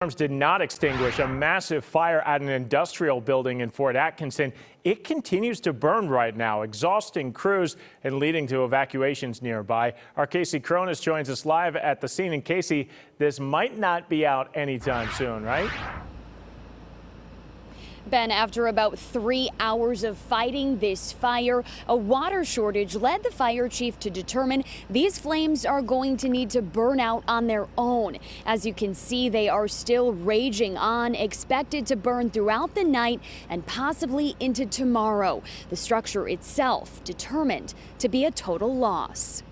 Arms did not extinguish a massive fire at an industrial building in Fort Atkinson. It continues to burn right now, exhausting crews and leading to evacuations nearby. Our Casey Cronus joins us live at the scene. And Casey, this might not be out anytime soon, right? Ben, after about 3 hours of fighting this fire, a water shortage led the fire chief to determine these flames are going to need to burn out on their own. As you can see, they are still raging on, expected to burn throughout the night and possibly into tomorrow. The structure itself determined to be a total loss.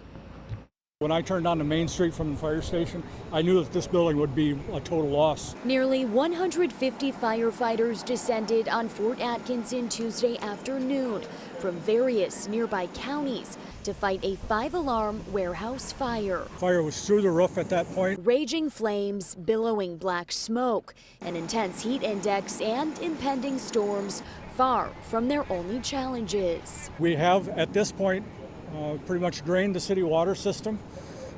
When I turned on the main street from the fire station, I knew that this building would be a total loss. Nearly 150 firefighters descended on Fort Atkinson Tuesday afternoon from various nearby counties to fight a 5-alarm warehouse fire. Fire was through the roof at that point. Raging flames, billowing black smoke, an intense heat index, and impending storms far from their only challenges. We have, at this point, pretty much drained the city water system.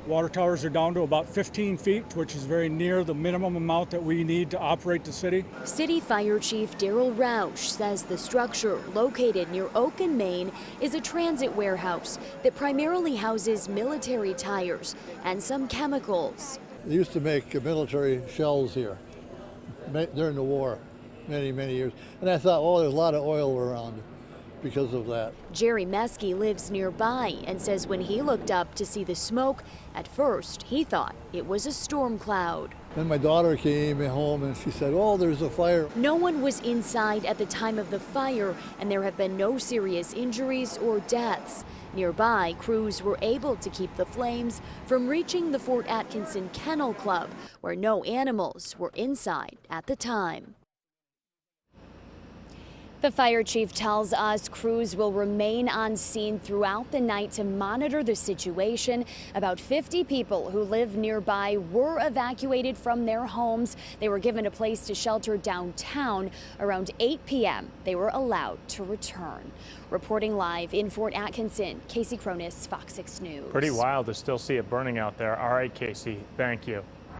Water towers are down to about 15 feet, which is very near the minimum amount that we need to operate the city. City Fire Chief Daryl Roush says the structure located near Oak and Main is a transit warehouse that primarily houses military tires and some chemicals. They used to make military shells here during the war, many years. And I thought, oh, there's a lot of oil around because of that. Jerry Meskey lives nearby and says when he looked up to see the smoke, at first he thought it was a storm cloud. Then my daughter came home and she said, oh, there's a fire. No one was inside at the time of the fire, and there have been no serious injuries or deaths. Nearby, crews were able to keep the flames from reaching the Fort Atkinson Kennel Club, where no animals were inside at the time. The fire chief tells us crews will remain on scene throughout the night to monitor the situation. About 50 people who live nearby were evacuated from their homes. They were given a place to shelter downtown. Around 8 p.m., they were allowed to return. Reporting live in Fort Atkinson, Casey Cronus, FOX6 News. Pretty wild to still see it burning out there. All right, Casey, thank you.